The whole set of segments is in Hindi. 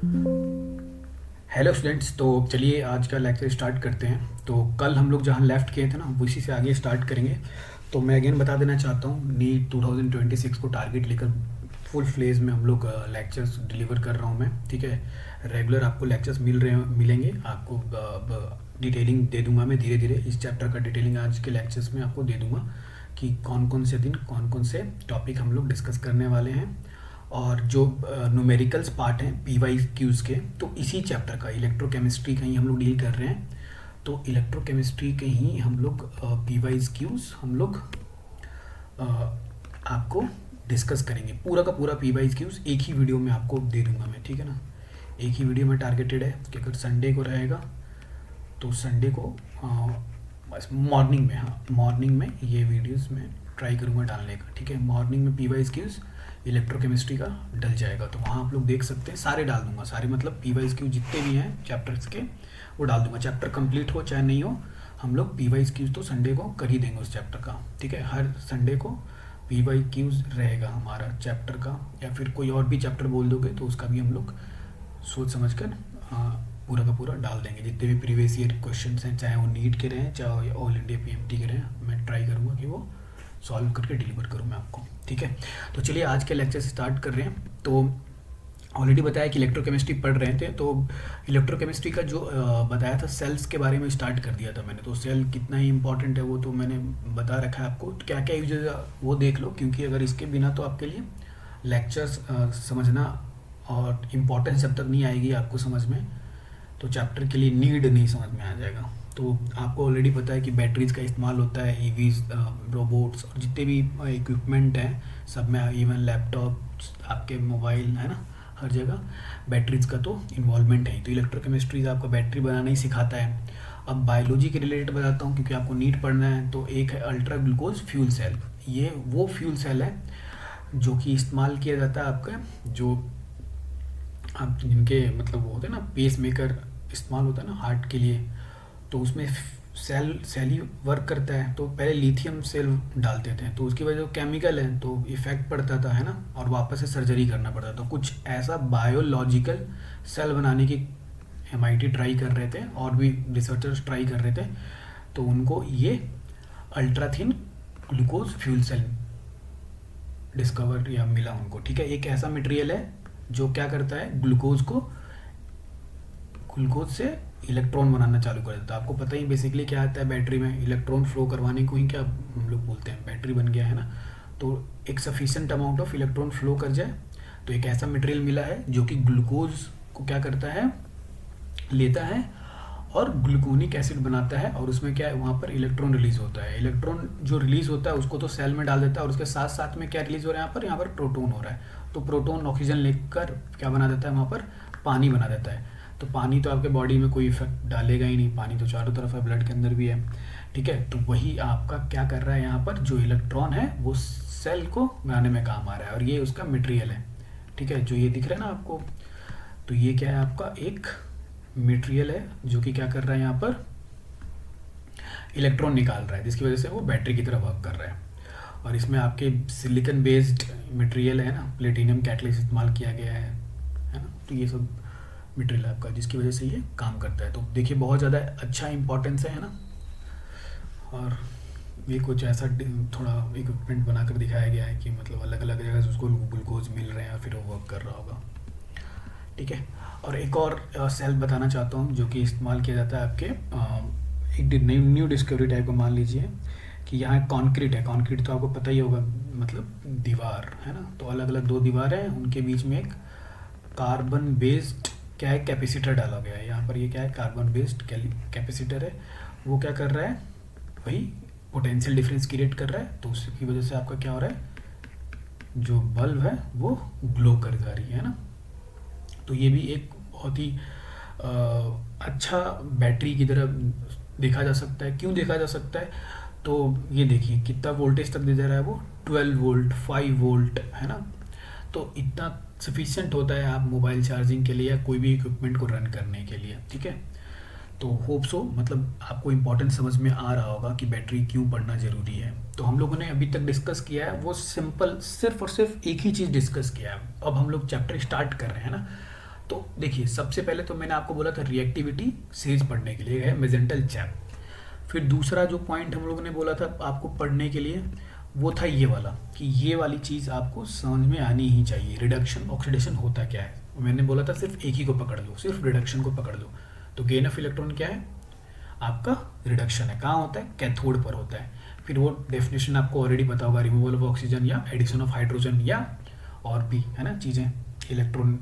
हेलो स्टूडेंट्स, तो चलिए आज का लेक्चर स्टार्ट करते हैं। तो कल हम लोग जहाँ लेफ़्ट किए थे ना, उसी से आगे स्टार्ट करेंगे। तो मैं अगेन बता देना चाहता हूँ, नीट 2026 को टारगेट लेकर फुल फ्लेज में हम लोग लेक्चर्स डिलीवर कर रहा हूँ मैं। ठीक है, रेगुलर आपको लेक्चर्स मिलेंगे। आपको डिटेलिंग दे दूंगा मैं धीरे धीरे। इस चैप्टर का डिटेलिंग आज के लेक्चर्स में आपको दे दूंगा कि कौन कौन से दिन कौन कौन से टॉपिक हम लोग डिस्कस करने वाले हैं। और जो न्यूमेरिकल्स पार्ट हैं पी वाई क्यूज़ के, तो इसी चैप्टर का इलेक्ट्रोकेमिस्ट्री का ही हम लोग डील कर रहे हैं। तो इलेक्ट्रोकेमिस्ट्री के ही हम लोग पी वाई क्यूज़ हम लोग आपको डिस्कस करेंगे। पूरा का पूरा पी वाई क्यूज़ एक ही वीडियो में आपको दे दूंगा मैं, ठीक है ना। एक ही वीडियो में टारगेटेड है कि अगर संडे को रहेगा तो संडे को बस मॉर्निंग में, हाँ मॉर्निंग में ये वीडियोस में ट्राई करूँगा डालने का। ठीक है, मॉर्निंग में पी वाई क्यूज़ इलेक्ट्रोकेमिस्ट्री का डल जाएगा, तो वहाँ आप लोग देख सकते हैं। सारे डाल दूंगा, सारे मतलब पी वाई क्यू जितने भी हैं चैप्टर्स के वो डाल दूंगा। चैप्टर कंप्लीट हो चाहे नहीं हो, हम लोग पी वाई क्यूज़ तो संडे को कर ही देंगे उस चैप्टर का। ठीक है, हर संडे को पी वाई क्यूज़ रहेगा हमारा चैप्टर का, या फिर कोई और भी चैप्टर बोल दोगे तो उसका भी हम लोग सोच समझ कर पूरा का पूरा डाल देंगे। जितने भी प्रीवियस ईयर क्वेश्चन हैं, चाहे वो नीट के रहें चाहे ऑल इंडिया पीएमटी के रहें, मैं ट्राई करूँगा कि वो सॉल्व करके डिलीवर करूँ मैं आपको। ठीक है, तो चलिए आज के लेक्चर से स्टार्ट कर रहे हैं। तो ऑलरेडी बताया कि इलेक्ट्रोकेमिस्ट्री पढ़ रहे थे, तो इलेक्ट्रोकेमिस्ट्री का जो बताया था सेल्स के बारे में स्टार्ट कर दिया था मैंने। तो सेल कितना ही इंपॉर्टेंट है वो तो मैंने बता रखा है आपको। तो क्या क्या यूजेज वो देख लो, क्योंकि अगर इसके बिना तो आपके लिए लेक्चर्स समझना और इम्पोर्टेंस जब तक नहीं आएगी आपको समझ में, तो चैप्टर के लिए नीड नहीं समझ में आ जाएगा। तो आपको ऑलरेडी पता है कि बैटरीज का इस्तेमाल होता है ईवीज, रोबोट्स और जितने भी इक्विपमेंट हैं सब में, इवन लैपटॉप, आपके मोबाइल, है ना, हर जगह बैटरीज का तो इन्वॉल्वमेंट है। तो इलेक्ट्रोकेमिस्ट्री आपका बैटरी बनाना ही सिखाता है। अब बायोलॉजी के रिलेटेड बताता हूँ क्योंकि आपको नीट पढ़ना है। तो एक है अल्ट्रा ग्लूकोज फ्यूल सेल। ये वो फ्यूल सेल है जो कि इस्तेमाल किया जाता है आपका, जो आप जिनके मतलब वो होते हैं ना पेस मेकर इस्तेमाल होता है ना हार्ट के लिए, तो उसमें सेल ही वर्क करता है। तो पहले लिथियम सेल डालते थे, तो उसकी वजह से केमिकल है तो इफेक्ट पड़ता था, है ना, और वापस से सर्जरी करना पड़ता था। तो कुछ ऐसा बायोलॉजिकल सेल बनाने की एमआईटी ट्राई कर रहे थे और भी रिसर्चर्स ट्राई कर रहे थे। तो उनको ये ultrathin glucose fuel cell discover या मिला उनको। ठीक है, एक ऐसा मटेरियल है जो क्या करता है, ग्लूकोज से इलेक्ट्रॉन बनाना चालू कर देता है। आपको पता ही बेसिकली क्या आता है बैटरी में, इलेक्ट्रॉन फ्लो करवाने को ही क्या हम लोग बोलते हैं, बैटरी बन गया है ना। तो एक sufficient amount of electron flow कर जाए, तो एक ऐसा मटेरियल मिला है जो कि ग्लूकोज को क्या करता है, लेता है और ग्लूकोनिक एसिड बनाता है। और उसमें क्या है, वहाँ पर इलेक्ट्रॉन रिलीज होता है। इलेक्ट्रॉन जो रिलीज होता है उसको तो सेल में डाल देता है, और उसके साथ साथ में क्या रिलीज हो रहा है, यहाँ पर प्रोटोन हो रहा है। तो प्रोटोन ऑक्सीजन लेकर क्या बना देता है, वहाँ पर पानी बना देता है। तो पानी तो आपके बॉडी में कोई इफेक्ट डालेगा ही नहीं, पानी तो चारों तरफ है, ब्लड के अंदर भी है। ठीक है, तो वही आपका क्या कर रहा है, यहाँ पर जो इलेक्ट्रॉन है वो सेल को बनाने में काम आ रहा है, और ये उसका मटेरियल है। ठीक है, जो ये दिख रहा है ना आपको, तो ये क्या है, आपका एक मटेरियल है जो कि क्या कर रहा है, यहाँ पर इलेक्ट्रॉन निकाल रहा है, जिसकी वजह से वो बैटरी की तरह वर्क कर रहा है। और इसमें आपके सिलिकॉन बेस्ड मटेरियल है ना, प्लेटिनियम कैटलिस्ट इस्तेमाल किया गया है ना। तो ये सब मटेरियल आपका जिसकी वजह से ये काम करता है। तो देखिए बहुत ज़्यादा अच्छा इंपॉर्टेंस है ना। और ये कुछ ऐसा थोड़ा इक्विपमेंट बनाकर दिखाया गया है कि मतलब अलग अलग जगह से उसको ग्लूकोज मिल रहे हैं या फिर वो वर्क कर रहा होगा। ठीक है, और एक और सेल बताना चाहता हूँ जो कि इस्तेमाल किया जाता है आपके एक न्यू डिस्कवरी टाइप का। मान लीजिए कि यहाँ कंक्रीट है, कंक्रीट तो आपको पता ही होगा, मतलब दीवार है ना। तो अलग अलग दो दीवार हैं, उनके बीच में एक कार्बन बेस्ड क्या है, कैपेसिटर डाला गया है। यहाँ पर ये क्या है, कार्बन बेस्ड कैपेसिटर है। वो क्या कर रहा है, वही पोटेंशियल डिफरेंस क्रिएट कर रहा है। तो उसकी वजह से आपका क्या हो रहा है, जो बल्ब है वो ग्लो कर जा रही है ना। तो ये भी एक बहुत ही अच्छा बैटरी की तरह देखा जा सकता है। क्यों देखा जा सकता है, तो ये देखिए कितना वोल्टेज तक दे जा रहा है वो, 12 वोल्ट, 5 वोल्ट, है ना। तो इतना सफिशिएंट होता है आप मोबाइल चार्जिंग के लिए या कोई भी इक्विपमेंट को रन करने के लिए। ठीक है, तो होप सो मतलब आपको इम्पोर्टेंस समझ में आ रहा होगा कि बैटरी क्यों पढ़ना ज़रूरी है। तो हम लोगों ने अभी तक डिस्कस किया है वो सिंपल सिर्फ और सिर्फ एक ही चीज़ डिस्कस किया है। अब हम लोग चैप्टर स्टार्ट कर रहे हैं ना। तो देखिए सबसे पहले तो मैंने आपको बोला था रिएक्टिविटी सीरीज पढ़ने के लिए है मेजेंटल चैप। फिर दूसरा जो पॉइंट हम लोगों ने बोला था आपको पढ़ने के लिए वो था ये वाला, कि ये वाली चीज़ आपको समझ में आनी ही चाहिए, रिडक्शन ऑक्सीडेशन होता क्या है। मैंने बोला था सिर्फ एक ही को पकड़ लो, सिर्फ रिडक्शन को पकड़ लो। तो गेन ऑफ इलेक्ट्रॉन क्या है, आपका रिडक्शन है। कहाँ होता है, कैथोड पर होता है। फिर वो डेफिनेशन आपको ऑलरेडी पता होगा, रिमूवल ऑफ ऑक्सीजन या एडिशन ऑफ हाइड्रोजन या और भी है ना चीज़ें, इलेक्ट्रॉन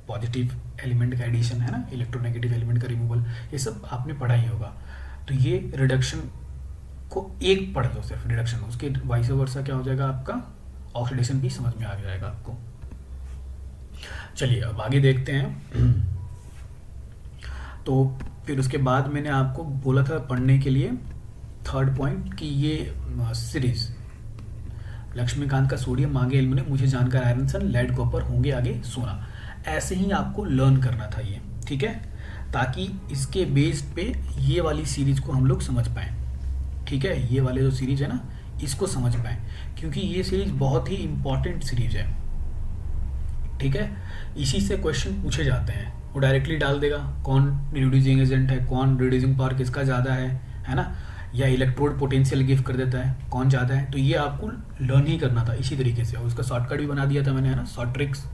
पॉजिटिव एलिमेंट का एडिशन है ना, इलेक्ट्रोनेगेटिव एलिमेंट का रिमूवल, ये सब आपने पढ़ा ही होगा। तो ये रिडक्शन को एक पढ़ लो सिर्फ रिडक्शन, उसके वाइस वर्सा क्या हो जाएगा आपका ऑक्सीडेशन भी समझ में आ जाएगा आपको। चलिए अब आगे देखते हैं। तो फिर उसके बाद मैंने आपको बोला था पढ़ने के लिए थर्ड पॉइंट कि ये सीरीज लक्ष्मीकांत का सोडियम आगे एल्यूमिनियम मुझे जानकर आयरन सन लेड कॉपर होंगे आगे सोना, ऐसे ही आपको लर्न करना था ये, ठीक है, ताकि इसके बेस पे ये वाली सीरीज को हम लोग समझ पाएँ, ठीक है। ये वाले जो सीरीज है ना इसको समझ पाएँ, क्योंकि ये सीरीज बहुत ही इंपॉर्टेंट सीरीज है, ठीक है। इसी से क्वेश्चन पूछे जाते हैं, वो डायरेक्टली डाल देगा कौन रिड्यूसिंग एजेंट है, कौन रिड्यूसिंग पावर किसका ज़्यादा है ना, या इलेक्ट्रोड पोटेंशियल गिव कर देता है कौन ज़्यादा है। तो ये आपको लर्न ही करना था इसी तरीके से, और उसका शॉर्टकट भी बना दिया था मैंने, है ना। शॉर्ट ट्रिक्स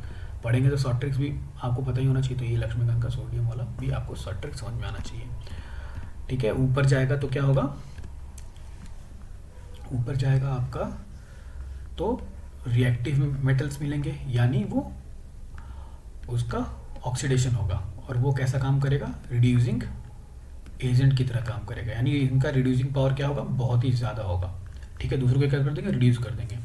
पढ़ेंगे तो शॉर्ट ट्रिक्स भी आपको पता ही होना चाहिए। तो ये लक्ष्मीकांत का सोडियम वाला भी आपको शॉर्ट ट्रिक्स समझ में आना चाहिए, ठीक है। ऊपर जाएगा तो क्या होगा, ऊपर जाएगा आपका तो रिएक्टिव मेटल्स मिलेंगे, यानी वो उसका ऑक्सीडेशन होगा, और वो कैसा काम करेगा, रिड्यूसिंग एजेंट की तरह काम करेगा, यानी इनका रिड्यूसिंग पावर क्या होगा, बहुत ही ज़्यादा होगा, ठीक है। दूसरों को क्या कर देंगे, रिड्यूस कर देंगे,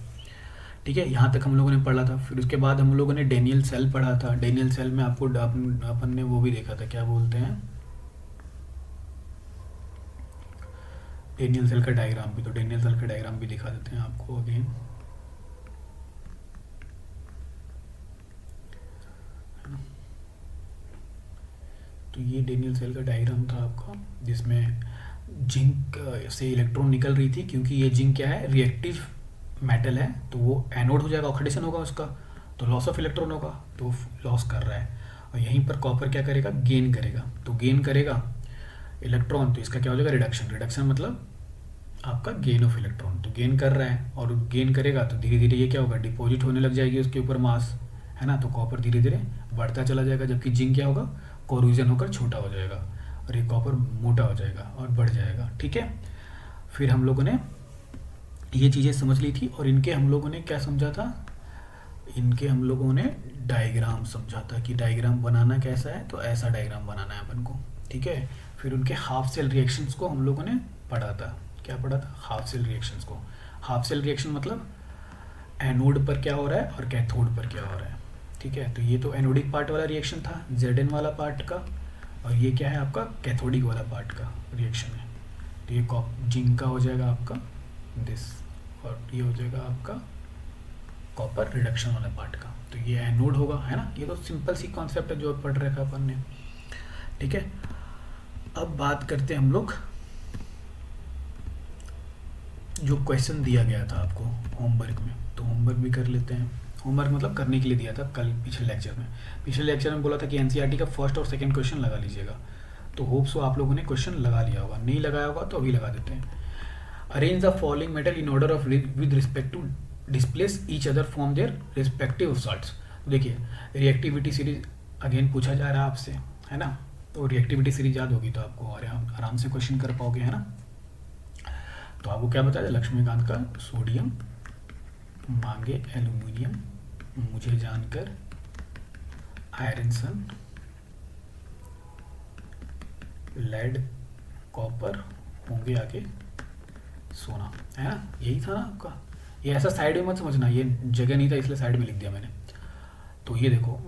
ठीक है। यहाँ तक हम लोगों ने पढ़ा था। फिर उसके बाद हम लोगों ने डेनियल सेल पढ़ा था। डेनियल सेल में आपको अपन ने वो भी देखा था, क्या बोलते हैं, डेनियल सेल का डायग्राम भी। तो डेनियल सेल का डायग्राम भी दिखा देते हैं आपको अगेन। तो ये डेनियल सेल का डायग्राम था आपका, जिसमें जिंक से इलेक्ट्रॉन निकल रही थी, क्योंकि ये जिंक क्या है, रिएक्टिव मेटल है, तो वो एनोड हो जाएगा, ऑक्सीडेशन होगा उसका, तो लॉस ऑफ इलेक्ट्रॉन होगा, तो लॉस कर रहा है। और यहीं पर कॉपर क्या करेगा, गेन करेगा। तो गेन करेगा इलेक्ट्रॉन, तो इसका क्या हो जाएगा, रिडक्शन। रिडक्शन मतलब आपका गेन ऑफ इलेक्ट्रॉन, तो गेन कर रहा है, और गेन करेगा तो धीरे धीरे ये क्या होगा, डिपॉजिट होने लग जाएगी उसके ऊपर मास, है ना। तो कॉपर धीरे धीरे बढ़ता चला जाएगा, जबकि जिंक क्या होगा, कोरूजन होकर छोटा हो जाएगा, और ये कॉपर मोटा हो जाएगा और बढ़ जाएगा, ठीक है। फिर हम लोगों ने ये चीज़ें समझ ली थी, और इनके हम लोगों ने क्या समझा था, इनके हम लोगों ने डायग्राम समझा था कि डायग्राम बनाना कैसा है, तो ऐसा डायग्राम बनाना है अपन को, ठीक है। फिर उनके हाफ सेल रिएक्शंस को हम लोगों ने पढ़ा था। क्या पढ़ा था, हाफ सेल रिएक्शंस को। हाफ सेल रिएक्शन मतलब एनोड पर क्या हो रहा है और कैथोड पर क्या हो रहा है, ठीक है। तो ये तो एनोडिक पार्ट वाला रिएक्शन था, Zn वाला पार्ट का, और ये क्या है आपका कैथोडिक वाला पार्ट का रिएक्शन है। तो ये जिंक का हो जाएगा आपका दिस, और ये हो जाएगा आपका कॉपर रिडक्शन वाला पार्ट का। तो ये एनोड होगा, है ना। ये तो सिंपल सी कॉन्सेप्ट है जो पढ़ रखा अपन ने, ठीक है। अब बात करते हैं हम लोग, जो क्वेश्चन दिया गया था आपको होमवर्क में, तो होमवर्क भी कर लेते हैं। होमवर्क मतलब करने के लिए दिया था कल पिछले लेक्चर में। पिछले लेक्चर में बोला था कि एनसीईआरटी का फर्स्ट और सेकंड क्वेश्चन लगा लीजिएगा, तो होप सो आप लोगों ने क्वेश्चन लगा लिया होगा। नहीं लगाया होगा तो अभी लगा देते हैं। Arrange the following metal in order of with respect to displace each other from their respective salts. देखिए रिएक्टिविटी सीरीज अगेन पूछा जा रहा है आपसे, है ना। तो रिएक्टिविटी सीरीज याद होगी तो आपको आराम से क्वेश्चन कर पाओगे, है ना। तो आपको क्या बताया, लक्ष्मीकांत का सोडियम मांगे एल्यूमिनियम मुझे जानकर आयरन सन लेड कॉपर होंगे आगे सोना, है ना। यही था ना आपका। ये ऐसा साइड में मत समझना, ये जगह नहीं था इसलिए साइड में लिख दिया मैंने। तो ये देखो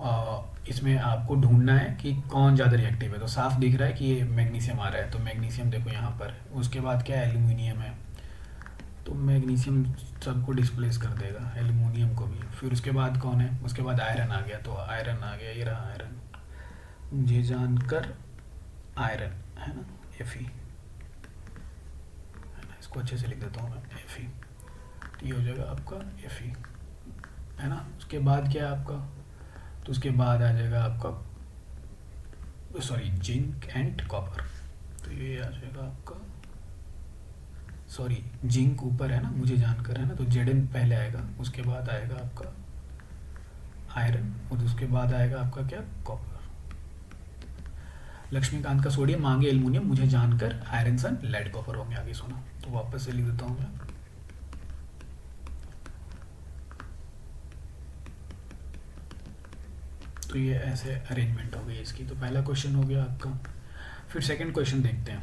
इसमें आपको ढूंढना है कि कौन ज़्यादा रिएक्टिव है। तो साफ दिख रहा है कि ये मैग्नीशियम आ रहा है, तो मैग्नीशियम देखो यहाँ पर। उसके बाद क्या है, एल्यूमिनियम है, तो मैग्नीशियम सबको डिस्प्लेस कर देगा, एल्यूमिनियम को भी। फिर उसके बाद कौन है, उसके बाद आयरन आ गया, तो आयरन आ गया, ये रहा आयरन मुझे जानकर आयरन, है ना, Fe, है ना। इसको अच्छे से लिख देता हूँ मैं, Fe। तो ये हो जाएगा आपका Fe, है ना। उसके बाद क्या है आपका, तो उसके बाद आ जाएगा आपका सॉरी जिंक एंड कॉपर, तो ये आ जाएगा आपका, सॉरी जिंक ऊपर है ना, मुझे जानकर है ना, तो जेडन पहले आएगा, उसके बाद आएगा आपका आयरन और उसके बाद आएगा आपका क्या, कॉपर। लक्ष्मीकांत का सोडियम, मांगे एल्युमिनियम, मुझे जानकर आयरन सन लेड कॉपर होंगे, आगे सुना। तो वापस से लिख देता हूँ मैं, तो ये ऐसे अरेंजमेंट हो गई इसकी। तो पहला क्वेश्चन हो गया आपका। फिर सेकंड क्वेश्चन देखते हैं।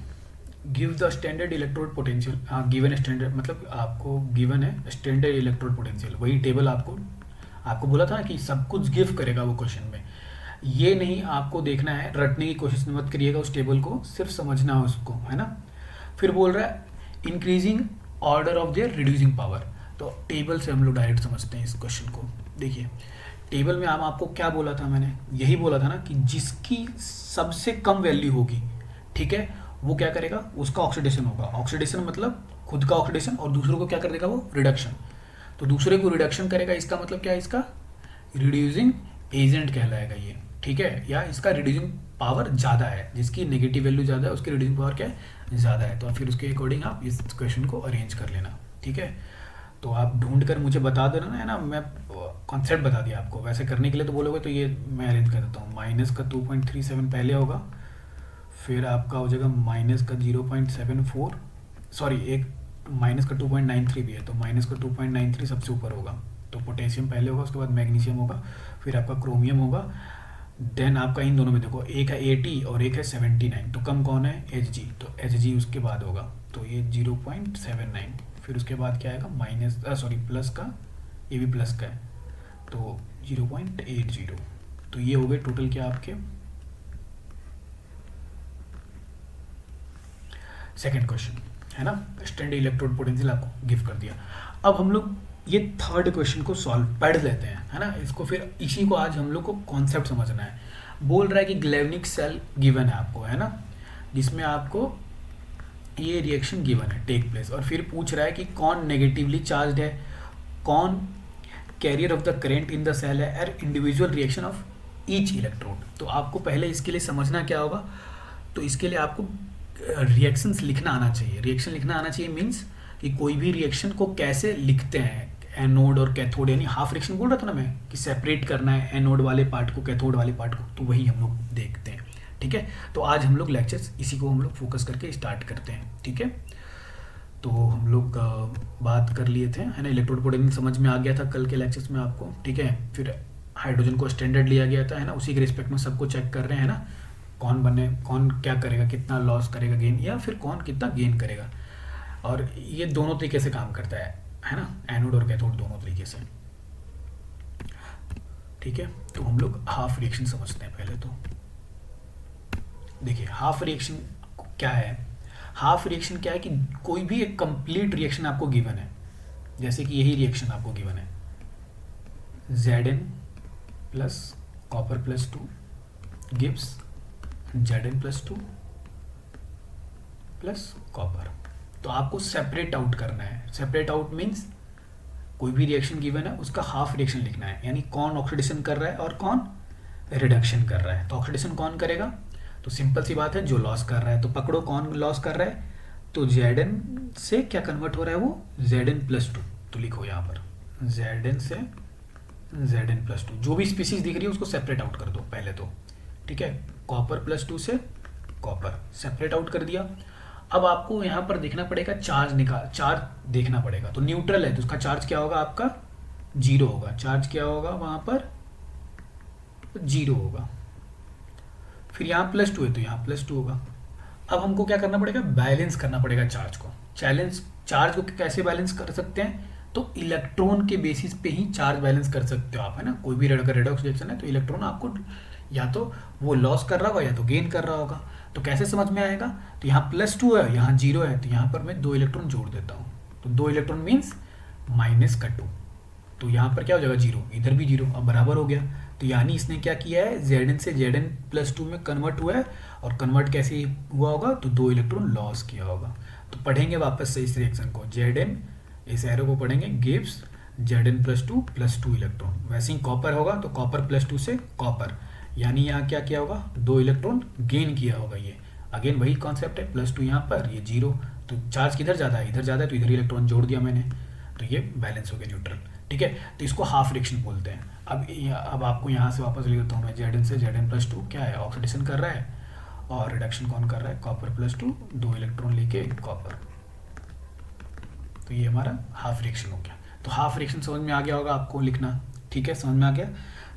Give the standard electrode potential, हाँ गिवन स्टैंडर्ड मतलब आपको गिवन है स्टैंडर्ड इलेक्ट्रोड पोटेंशियल, वही टेबल आपको बोला था कि सब कुछ गिव करेगा वो क्वेश्चन में। ये नहीं आपको देखना है, रटने की कोशिश मत करिएगा उस टेबल को, सिर्फ समझना है उसको, है ना। फिर बोल रहा है increasing order of their reducing power, तो टेबल से हम लोग डायरेक्ट समझते हैं इस क्वेश्चन को। देखिए टेबल में हम आपको क्या बोला था, मैंने यही बोला था ना कि जिसकी सबसे कम वैल्यू होगी, ठीक है, वो क्या करेगा, उसका ऑक्सीडेशन होगा। ऑक्सीडेशन मतलब खुद का ऑक्सीडेशन, और दूसरों को क्या कर देगा वो, रिडक्शन। तो दूसरे को रिडक्शन करेगा, इसका मतलब क्या है, इसका रिड्यूसिंग एजेंट कहलाएगा ये, ठीक है, या इसका रिड्यूसिंग पावर ज़्यादा है, जिसकी नेगेटिव वैल्यू ज़्यादा है उसकी रिड्यूसिंग पावर क्या है, ज़्यादा है। तो फिर उसके अकॉर्डिंग आप इस क्वेश्चन को अरेंज कर लेना, ठीक है। तो आप ढूंढ कर मुझे बता देना, है ना, मैं कॉन्सेप्ट बता दिया आपको। वैसे करने के लिए तो बोलोगे तो ये मैं अरेंज कर देता हूँ। माइनस का 2.37 पहले होगा, फिर आपका हो जाएगा माइनस का 0.74, सॉरी एक माइनस का 2.93 भी है, तो माइनस का 2.93 सबसे ऊपर होगा। तो पोटेशियम पहले होगा, उसके बाद मैग्नीशियम होगा, फिर आपका क्रोमियम होगा। देन आपका इन दोनों में देखो, एक है 80 और एक है 79, तो कम कौन है, Hg, तो Hg उसके बाद होगा, तो ये 0.79। फिर उसके बाद क्या आएगा, माइनस सॉरी प्लस का, ये भी प्लस का है, तो 0.80। तो ये हो गए टोटल क्या आपके। सेकेंड क्वेश्चन है ना, स्टैंडर्ड इलेक्ट्रोड पोटेंशियल आपको गिव कर दिया। अब हम लोग ये थर्ड क्वेश्चन को सॉल्व पढ़ लेते हैं, है ना, इसको फिर इसी को आज हम लोग को कॉन्सेप्ट समझना है। बोल रहा है कि ग्लेवनिक सेल गिवन है आपको, है ना, जिसमें आपको ये रिएक्शन गिवन है टेक प्लेस, और फिर पूछ रहा है कि कौन नेगेटिवली चार्ज है, कौन carrier of the current in the cell है, और individual reaction of each electrode. तो आपको पहले इसके लिए समझना क्या होगा, तो इसके लिए आपको रिएक्शंस लिखना आना चाहिए। रिएक्शन लिखना आना चाहिए मीन्स कि कोई भी रिएक्शन को कैसे लिखते हैं, एनोड और कैथोड, यानी हाफ रिएक्शन बोल रहा था ना मैं कि सेपरेट करना है एनोड वाले पार्ट को कैथोड वाले पार्ट को, तो वही हम लोग देखते हैं, ठीक है। तो आज हम लोग लेक्चर्स इसी को हम लोग फोकस करके स्टार्ट करते हैं, ठीक है। तो हम लोग बात कर लिए थे, है ना, इलेक्ट्रोड पोटेंशियल समझ में आ गया था कल के लेक्चर्स में आपको, ठीक है। फिर हाइड्रोजन को स्टैंडर्ड लिया गया था, है ना, उसी के रिस्पेक्ट में सबको चेक कर रहे हैं ना, कौन बने, कौन क्या करेगा, कितना लॉस करेगा गेन, या फिर कौन कितना गेन करेगा। और ये दोनों तरीके से काम करता है ना, एनोड और कैथोड दोनों तरीके से, ठीक है। तो हम लोग हाफ रिएक्शन समझते हैं पहले। तो देखिए हाफ रिएक्शन क्या है, हाफ रिएक्शन क्या है कि कोई भी एक कंप्लीट रिएक्शन आपको गिवन है, जैसे कि यही रिएक्शन आपको गिवन है, Zn plus copper plus 2 gives Zn plus 2 plus copper. तो आपको सेपरेट आउट करना है। सेपरेट आउट मीन्स कोई भी रिएक्शन गिवन है उसका हाफ रिएक्शन लिखना है, यानी कौन ऑक्सीडेशन कर रहा है और कौन रिडक्शन कर रहा है। तो ऑक्सीडेशन कौन करेगा, तो सिंपल सी बात है, जो लॉस कर रहा है। तो पकड़ो कौन लॉस कर रहा है, तो Zn से क्या कन्वर्ट हो रहा है वो Zn प्लस 2। तो लिखो यहाँ पर Zn से Zn प्लस 2, जो भी स्पीसीज दिख रही है उसको सेपरेट आउट कर दो पहले तो, ठीक है। कॉपर प्लस 2 से कॉपर सेपरेट आउट कर दिया। अब आपको यहाँ पर देखना पड़ेगा चार्ज देखना पड़ेगा। तो न्यूट्रल है तो उसका चार्ज क्या होगा, आपका 0 होगा। चार्ज क्या होगा वहाँ पर, 0 होगा। फिर यहाँ प्लस 2 है तो यहाँ प्लस 2 होगा। अब हमको क्या करना पड़ेगा, बैलेंस करना पड़ेगा चार्ज को। चार्ज को कैसे बैलेंस कर सकते हैं, तो इलेक्ट्रॉन के बेसिस पे ही चार्ज बैलेंस कर सकते हो आप, है ना। कोई भी रेडॉक्स रिएक्शन है तो इलेक्ट्रॉन आपको या तो वो लॉस कर रहा होगा या तो गेन कर रहा होगा। तो कैसे समझ में आएगा, तो यहाँ प्लस 2 है, यहाँ 0 है, तो यहाँ पर मैं 2 इलेक्ट्रॉन जोड़ देता हूँ। तो 2 इलेक्ट्रॉन मीन्स माइनस का 2, तो यहाँ पर क्या हो जाएगा 0, इधर भी 0, अब बराबर हो गया। तो यानी इसने क्या किया है, Zn से Zn प्लस 2 में कन्वर्ट हुआ है, और कन्वर्ट कैसे हुआ होगा, तो 2 इलेक्ट्रॉन लॉस किया होगा। तो पढ़ेंगे वापस से इस रिएक्शन को, Zn इस एरो को पढ़ेंगे, गिव्स Zn प्लस 2 इलेक्ट्रॉन। वैसे ही कॉपर होगा तो कॉपर प्लस 2 से कॉपर, यानी यहाँ क्या किया होगा, 2 इलेक्ट्रॉन गेन किया होगा। ये अगेन वही कॉन्सेप्ट है, +2 यहाँ पर, ये 0, तो चार्ज किधर ज़्यादा है, इधर ज़्यादा है, तो इधर इलेक्ट्रॉन जोड़ दिया मैंने, तो ये बैलेंस हो गया, न्यूट्रल। ठीक है, तो इसको हाफ रिएक्शन बोलते हैं। अब आपको यहाँ से वापस लिख देता हूँ मैं, Zn से Zn+2 क्या है, ऑक्सीडेशन कर रहा है, और रिडक्शन कौन कर रहा है, कॉपर +2, 2 इलेक्ट्रॉन लेके कॉपर, तो ये हमारा हाफ रिएक्शन हो गया। तो हाफ रिएक्शन समझ में आ गया होगा आपको लिखना, ठीक है, समझ में आ गया।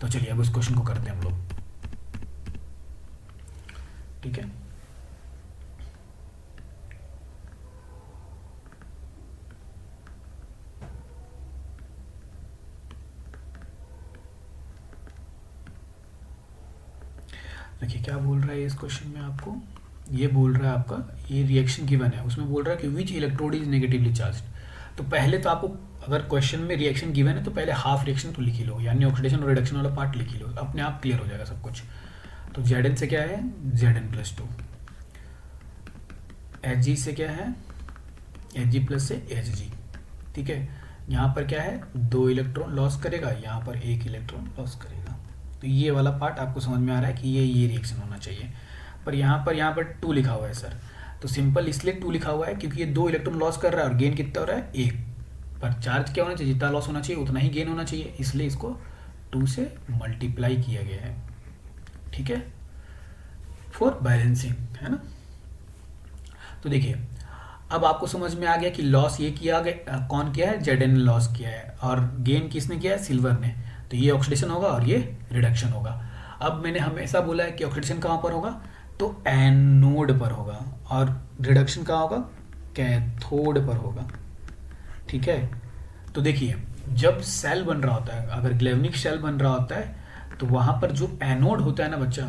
तो चलिए अब इस क्वेश्चन को करते हैं हम लोग, ठीक है। देखिए क्या बोल रहा है इस क्वेश्चन में आपको, ये बोल रहा है आपका, ये रिएक्शन गिवन है, उसमें बोल रहा है कि विच इलेक्ट्रोड इज नेगेटिवली चार्ज। तो पहले तो आपको, अगर क्वेश्चन में रिएक्शन गिवन है तो पहले हाफ रिएक्शन तो लिख ही लो, यानी ऑक्सीडेशन और रिडक्शन वाला पार्ट लिख ही लो, अपने आप क्लियर हो जाएगा सब कुछ। तो Zn से क्या है, Zn+2, Hg से क्या है, Hg+ से Hg, ठीक है। यहाँ पर क्या है, 2 इलेक्ट्रॉन लॉस करेगा, यहाँ पर 1 इलेक्ट्रॉन लॉस करेगा। तो ये वाला पार्ट आपको समझ में आ रहा है कि ये रिएक्शन होना चाहिए। पर यहाँ पर 2 लिखा हुआ है सर, तो सिंपल इसलिए 2 लिखा हुआ है क्योंकि ये 2 इलेक्ट्रॉन लॉस कर रहा है और गेन कितना हो रहा है, 1। पर चार्ज क्या होना चाहिए, जितना लॉस होना चाहिए उतना ही गेन होना चाहिए, इसलिए इसको 2 से मल्टीप्लाई किया गया है, ठीक है, फॉर बैलेंसिंग, है ना। तो देखिए अब आपको समझ में आ गया कि लॉस ये किया गया, कौन किया है, Zn ने लॉस किया है, और गेन किसने किया है, सिल्वर ने। तो ये ऑक्सीडेशन होगा और ये रिडक्शन होगा। अब मैंने हमेशा बोला है कि ऑक्सीडेशन कहाँ पर होगा, तो एनोड पर होगा, और रिडक्शन कहाँ होगा, कैथोड पर होगा, ठीक है। तो देखिए जब सेल बन रहा होता है, अगर ग्लेवनिक सेल बन रहा होता है, तो वहाँ पर जो एनोड होता है ना बच्चा,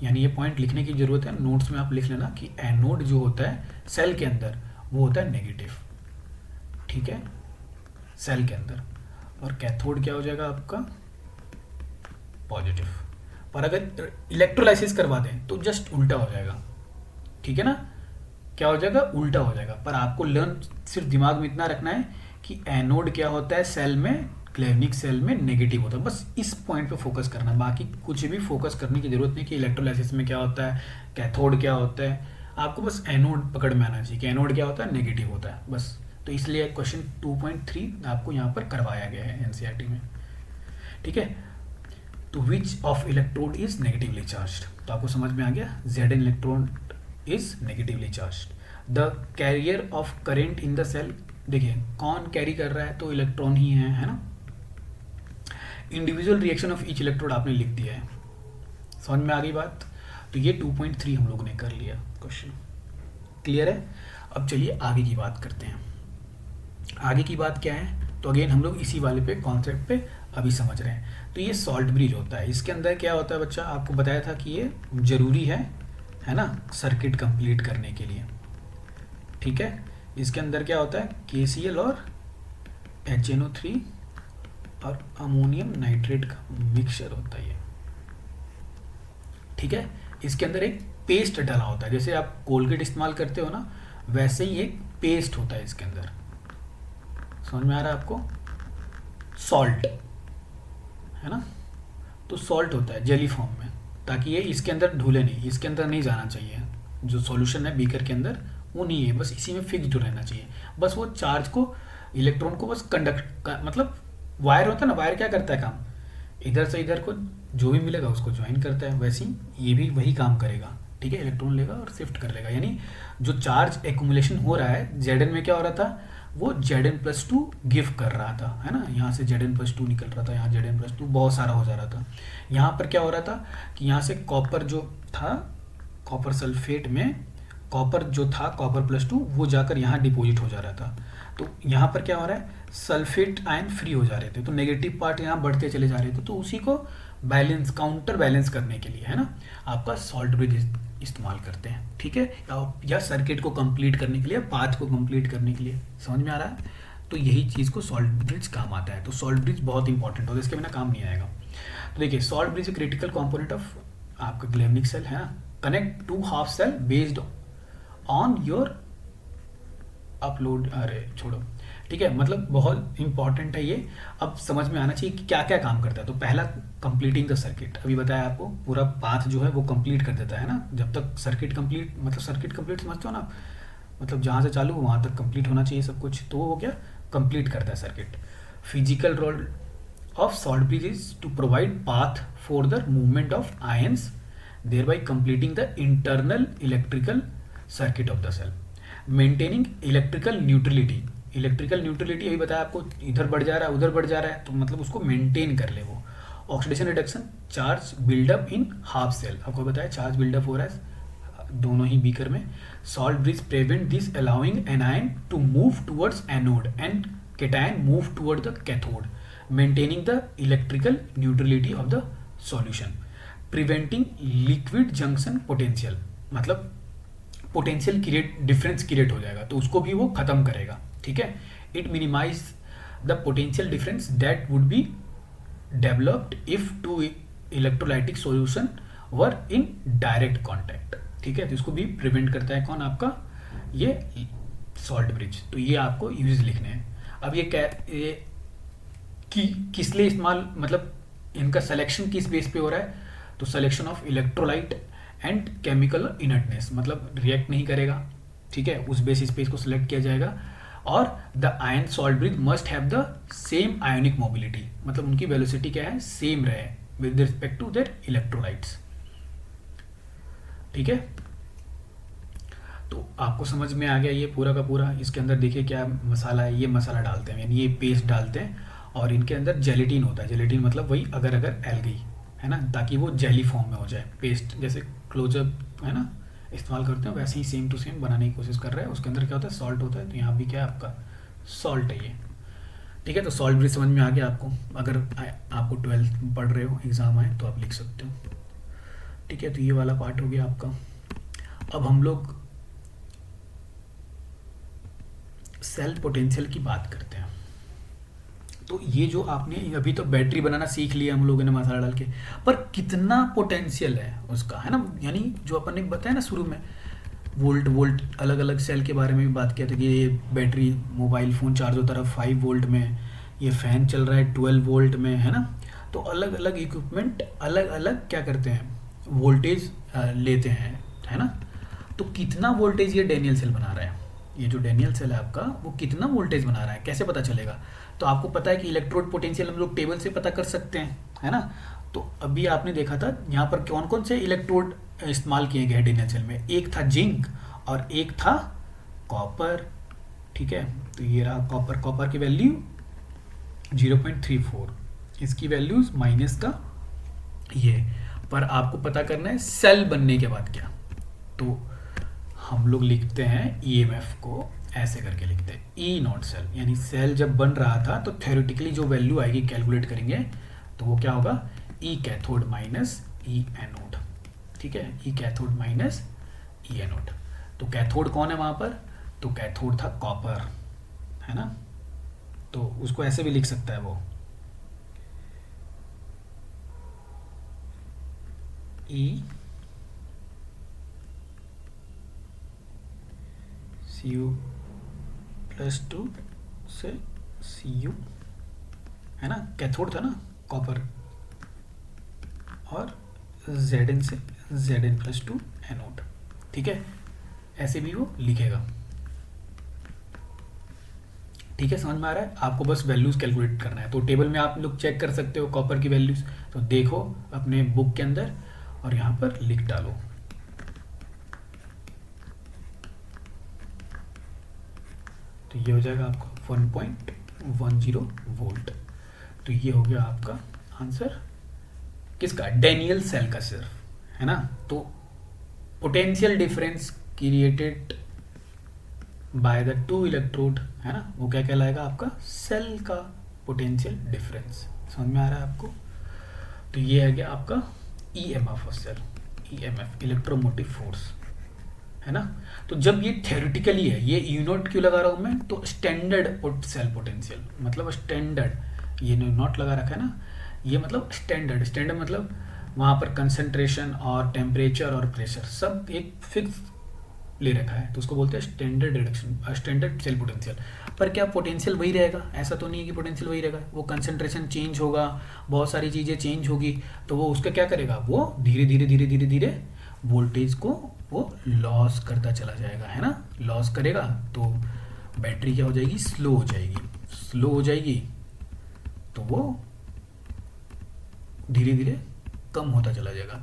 यानी ये पॉइंट लिखने की जरूरत है, नोट्स में आप लिख लेना कि एनोड जो होता है सेल के अंदर वो होता है नेगेटिव, ठीक है, सेल के अंदर, और कैथोड क्या हो जाएगा आपका, पॉजिटिव। पर अगर इलेक्ट्रोलाइसिस करवा दें तो जस्ट उल्टा हो जाएगा, ठीक है ना, क्या हो जाएगा, उल्टा हो जाएगा। पर आपको लर्न सिर्फ दिमाग में इतना रखना है कि एनोड क्या होता है सेल में, ग्लेवनिक सेल में नेगेटिव होता है, बस इस पॉइंट पे फोकस करना, बाकी कुछ भी फोकस करने की जरूरत नहीं कि इलेक्ट्रोलाइसिस में क्या होता है, कैथोड क्या होता है, आपको बस एनोड पकड़ में आना चाहिए कि एनोड क्या होता है, नेगेटिव होता है, बस। तो इसलिए क्वेश्चन 2.3 आपको यहाँ पर करवाया गया है एनसीईआरटी में, ठीक है। तो which of electrode is negatively charged, तो आपको समझ में आ गया, Zn electron is negatively charged. The carrier of current in the cell, देखिए कौन कैरी कर रहा है, तो इलेक्ट्रॉन ही है ना। Individual reaction of each electrode आपने लिख दिया है, समझ में आ गई बात। तो ये 2.3 हम लोगों ने कर लिया क्वेश्चन, क्लियर है। अब चलिए आगे की बात करते हैं। आगे की बात क्या है, तो अगेन हम लोग इसी वाले पे कॉन्सेप्ट पे अभी समझ रहे हैं। तो ये सॉल्ट ब्रिज होता है, इसके अंदर क्या होता है बच्चा, आपको बताया था कि ये जरूरी है ना, सर्किट कंप्लीट करने के लिए, ठीक है। इसके अंदर क्या होता है, KCl और HNO3 और अमोनियम नाइट्रेट का मिक्सचर होता है ये, ठीक है। इसके अंदर एक पेस्ट डाला होता है, जैसे आप कोलगेट इस्तेमाल करते हो ना, वैसे ही एक पेस्ट होता है इसके अंदर, समझ में आ रहा है आपको, सॉल्ट है ना। तो सॉल्ट होता है जेली फॉर्म में, ताकि ये इसके अंदर ढूले नहीं, इसके अंदर नहीं जाना चाहिए, जो सॉल्यूशन है बीकर के अंदर वो नहीं है, बस इसी में फिक्स्ड रहना चाहिए। बस वो चार्ज को, इलेक्ट्रॉन को बस कंडक्ट मतलब वायर होता है ना, वायर क्या करता है काम, इधर से इधर को जो भी मिलेगा उसको ज्वाइन करता है, वैसे ही ये भी वही काम करेगा, ठीक है। इलेक्ट्रॉन लेगा और शिफ्ट कर लेगा, यानी जो चार्ज एक्यूमुलेशन हो रहा है Zn में क्या हो रहा था, वो Zn+2 गिव कर रहा था, है ना। यहाँ से Zn+2 निकल रहा था, यहाँ Zn+2 बहुत सारा हो जा रहा था। यहाँ पर क्या हो रहा था कि यहाँ से कॉपर जो था, कॉपर सल्फेट में कॉपर जो था, कॉपर+2 वो जाकर यहाँ डिपॉजिट हो जा रहा था। तो यहाँ पर क्या हो रहा है, सल्फेट आयन फ्री हो जा रहे थे, तो नेगेटिव पार्ट यहाँ बढ़ते चले जा रहे थे। तो उसी को बैलेंस, काउंटर बैलेंस करने के लिए, है ना, आपका सॉल्ट ब्रिज इस्तेमाल करते हैं, ठीक है, या सर्किट को कंप्लीट करने के लिए, पाथ को कंप्लीट करने के लिए, समझ में आ रहा है। तो यही चीज़ को सॉल्ट ब्रिज काम आता है। तो सॉल्ट ब्रिज बहुत इंपॉर्टेंट होता है, इसके बिना काम नहीं आएगा। तो देखिए salt bridge critical component of आपका ग्लेवनिक सेल, है ना, connect two half cell based on your upload, अरे छोड़ो, ठीक है, मतलब बहुत इंपॉर्टेंट है ये। अब समझ में आना चाहिए कि क्या क्या काम करता है। तो पहला, कंप्लीटिंग द सर्किट, अभी बताया आपको, पूरा पाथ जो है वो कंप्लीट कर देता है ना। जब तक सर्किट कंप्लीट, मतलब सर्किट कंप्लीट समझते हो ना, मतलब जहाँ से चालू वहाँ तक कंप्लीट होना चाहिए सब कुछ, तो वो क्या कंप्लीट करता है circuit. Physical role of salt bridge is to provide path for the movement of ions, thereby completing the internal electrical circuit of the cell. Maintaining electrical neutrality, electrical neutrality अभी बताया आपको, इधर बढ़ जा रहा है उधर बढ़ जा रहा है, तो मतलब उसको मेंटेन कर ले वो। Oxidation reduction, charge buildup in half cell, आपको बताया चार्ज बिल्डअप हो रहा है दोनों ही बीकर में। Salt bridge prevent this allowing anion to move towards anode and cation move toward the cathode, maintaining the electrical neutrality of the solution, preventing liquid junction potential, मतलब पोटेंशियल क्रिएट, डिफरेंस क्रिएट हो जाएगा तो उसको भी वो खत्म करेगा, ठीक है। It minimise the potential difference that would be developed if two electrolytic solution were in direct contact, ठीक है। तो इसको भी प्रिवेंट करता है कौन, आपका ये सॉल्ट ब्रिज। तो ये आपको यूज लिखने हैं। अब ये कि किस लिए इस्तेमाल, मतलब इनका सिलेक्शन किस बेस पे हो रहा है, तो selection of electrolyte and chemical inertness, मतलब रिएक्ट नहीं करेगा, ठीक है, उस बेसिस पे इसको सिलेक्ट किया जाएगा। और the ion salt bridge must have the same ionic mobility, मतलब उनकी वेलोसिटी क्या है, सेम रहे with respect to their electrolytes, ठीक है। तो आपको समझ में आ गया ये पूरा का पूरा। इसके अंदर देखिए क्या मसाला है, ये मसाला डालते हैं, यानी ये पेस्ट डालते हैं, और इनके अंदर जेलेटिन होता है। जेलेटिन मतलब वही अगर अगर एल्गी है ना, ताकि वो जेली फॉर्म में हो जाए। पेस्ट जैसे क्लोजअप है ना इस्तेमाल करते हैं, वैसे ही सेम टू सेम बनाने की कोशिश कर रहे हैं। उसके अंदर क्या होता है, सॉल्ट होता है, तो यहाँ भी क्या है आपका सॉल्ट है ये, ठीक है। तो सॉल्ट भी समझ में आ गया आपको, अगर आपको 12th पढ़ रहे हो, एग्ज़ाम आए तो आप लिख सकते हो, ठीक है। तो ये वाला पार्ट हो गया आपका। अब हम लोग सेल पोटेंशियल की बात करते हैं। तो ये जो आपने अभी तो बैटरी बनाना सीख लिया हम लोगों ने मसाला डाल के, पर कितना पोटेंशियल है उसका, है ना। यानी जो अपन ने बताया ना शुरू में, वोल्ट वोल्ट अलग अलग सेल के बारे में भी बात किया था कि ये बैटरी, मोबाइल फ़ोन चार्ज होता रहा 5 वोल्ट में, ये फ़ैन चल रहा है 12 वोल्ट में, है ना। तो अलग अलग इक्विपमेंट अलग अलग क्या करते हैं, वोल्टेज लेते हैं, है ना। तो कितना वोल्टेज ये डैनियल सेल बना रहा है, ये जो डैनियल सेल है आपका, वो कितना वोल्टेज बना रहा है, कैसे पता चलेगा। तो आपको पता है कि इलेक्ट्रोड पोटेंशियल हम लोग टेबल से पता कर सकते हैं, है ना। तो अभी आपने देखा था यहाँ पर कौन कौन से इलेक्ट्रोड इस्तेमाल किए गए डैनियल सेल में, एक था जिंक और एक था कॉपर, ठीक है। तो ये रहा कॉपर, कॉपर की वैल्यू 0.34, इसकी वैल्यूज माइनस का ये, पर आपको पता करना है सेल बनने के बाद क्या। तो हम लोग लिखते हैं ईएमएफ को ऐसे करके लिखते हैं ई नॉट सेल, यानी सेल जब बन रहा था तो थ्योरेटिकली जो वैल्यू आएगी कैलकुलेट करेंगे तो वो क्या होगा, ई कैथोड माइनस ई एनोड, ठीक है। ई कैथोड माइनस ई एनोड। तो कैथोड कौन है वहां पर, तो कैथोड था कॉपर, है ना। तो उसको ऐसे भी लिख सकता है वो ई Cu+2 से Cu, है ना, कैथोड था ना कॉपर, और Zn से Zn+2 एनोड, ठीक है। ऐसे भी वो लिखेगा, ठीक है। समझ में आ रहा है आपको, बस वैल्यूज कैलकुलेट करना है। तो टेबल में आप लोग चेक कर सकते हो कॉपर की वैल्यूज, तो देखो अपने बुक के अंदर और यहाँ पर लिख डालो। तो ये हो जाएगा आपका 1.10 वोल्ट। तो ये हो गया आपका आंसर किसका, डैनियल सेल का सिर्फ, है ना। तो potential difference created by the 2 electrode, है ना, वो क्या कहलाएगा आपका, सेल का पोटेंशियल डिफरेंस। समझ में आ रहा है आपको। तो ये है गया आपका EMF of cell, EMF electromotive force, है ना। तो जब ये थ्योरेटिकली है, ये यूनिट क्यों लगा रहा हूं मैं, तो स्टैंडर्ड सेल पोटेंशियल, मतलब स्टैंडर्ड, ये नॉट लगा रखा है ना, ये मतलब स्टैंडर्ड, स्टैंडर्ड मतलब वहाँ पर कंसंट्रेशन और टेम्परेचर और प्रेशर सब एक फिक्स ले रखा है, तो उसको बोलते हैं standard reduction, standard cell potential. पर क्या पोटेंशियल वही रहेगा? ऐसा तो नहीं है कि पोटेंशियल वही रहेगा, वो कंसंट्रेशन चेंज होगा, बहुत सारी चीज़ें चेंज होगी, तो वो उसका क्या करेगा, वो धीरे धीरे धीरे धीरे धीरे वोल्टेज को वो लॉस करता चला जाएगा, है ना, लॉस करेगा, तो बैटरी क्या हो जाएगी, स्लो हो जाएगी, स्लो हो जाएगी, तो वो धीरे धीरे कम होता चला जाएगा।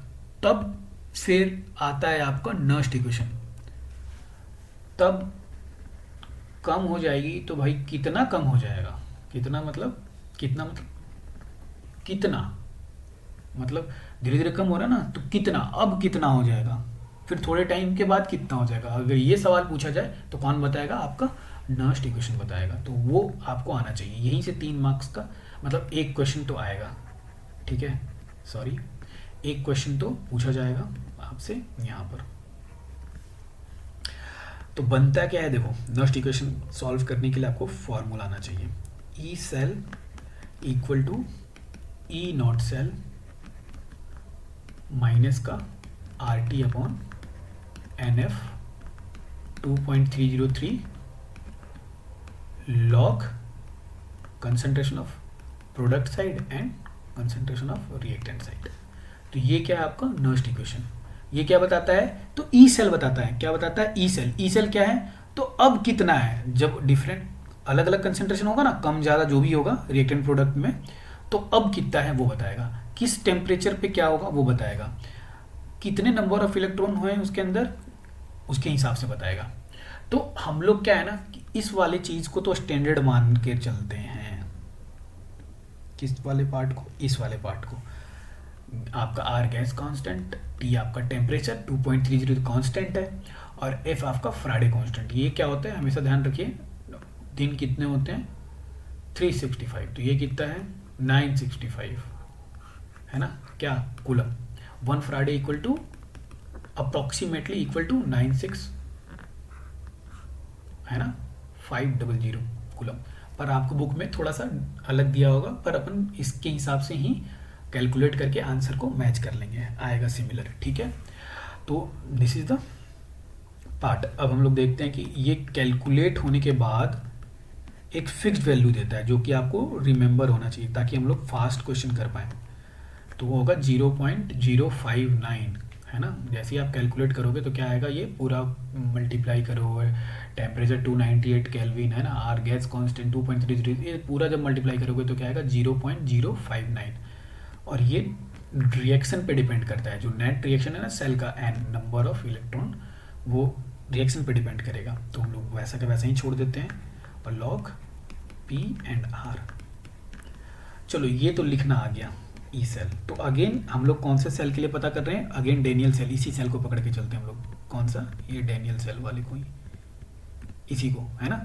तब फिर आता है आपका नर्स्ट इक्वेशन, तब कम हो जाएगी, तो भाई कितना कम हो जाएगा, कितना मतलब कितना मतलब धीरे धीरे कम हो रहा है ना, तो कितना, अब कितना हो जाएगा, फिर थोड़े टाइम के बाद कितना हो जाएगा। अगर ये सवाल पूछा जाए तो कौन बताएगा, आपका नर्स्ट इक्वेशन बताएगा, तो वो आपको आना चाहिए। यहीं से 3 मार्क्स का मतलब एक क्वेश्चन तो आएगा, ठीक है, सॉरी, एक क्वेश्चन तो पूछा जाएगा आपसे यहाँ पर। तो बनता क्या है, देखो, नर्स्ट इक्वेशन सॉल्व करने के लिए आपको फॉर्मूला आना चाहिए, E cell equal to E naught cell minus का R T upon n F 2.303 log concentration of product side and concentration of reactant side. तो ये क्या है आपका नर्स्ट इक्वेशन। ये क्या बताता है, तो ई सेल बताता है, क्या बताता है, ई सेल। ई सेल क्या है, तो अब कितना है, जब डिफरेंट अलग अलग कंसंट्रेशन होगा ना, कम ज़्यादा जो भी होगा रिएक्टेंट प्रोडक्ट में, तो अब कितना है वो बताएगा, किस टेम्परेचर पे क्या होगा वो बताएगा, कितने नंबर ऑफ इलेक्ट्रॉन हुए उसके अंदर, उसके हिसाब से बताएगा। तो हम लोग क्या है ना, कि इस वाले चीज़ को तो स्टैंडर्ड मान के चलते हैं, किस वाले पार्ट को, इस वाले पार्ट को। आपका आर गैस कांस्टेंट, टी आपका टेम्परेचर 2.30 कांस्टेंट है, और एफ आपका फ्राडे कांस्टेंट। ये क्या होता है, हमेशा ध्यान रखिए, दिन कितने होते हैं 365, तो ये कितना है 965, है ना, क्या coulomb. 1 faraday equal to approximately equal to 96, है ना, 500 कूलम। पर आपको बुक में थोड़ा सा अलग दिया होगा, पर अपन इसके हिसाब से ही कैलकुलेट करके आंसर को मैच कर लेंगे, आएगा सिमिलर, ठीक है। तो दिस इज द पार्ट। अब हम लोग देखते हैं कि ये कैलकुलेट होने के बाद एक फिक्स्ड वैल्यू देता है, जो कि आपको रिमेंबर होना चाहिए, ताकि हम लोग फास्ट क्वेश्चन कर पाएँ। तो वो होगा 0.059, है ना। जैसे ही आप कैलकुलेट करोगे तो क्या आएगा, ये पूरा मल्टीप्लाई करोगे, टेम्परेचर 298 केल्विन, है ना, आर गैस कांस्टेंट 2.33, ये पूरा जब मल्टीप्लाई करोगे तो क्या आएगा 0.059। और ये रिएक्शन पे डिपेंड करता है, जो नेट रिएक्शन है ना सेल का, एन नंबर ऑफ इलेक्ट्रॉन, वो रिएक्शन पे डिपेंड करेगा। तो हम लोग वैसा का वैसा ही छोड़ देते हैं, और लॉग पी एंड आर। चलो ये तो लिखना आ गया ई सेल। तो अगेन हम लोग कौन से सेल के लिए पता कर रहे हैं, अगेन डेनियल सेल, इसी सेल को पकड़ के चलते हैं हम लोग। कौन सा, ये डेनियल सेल वाले को ही, इसी को, है ना।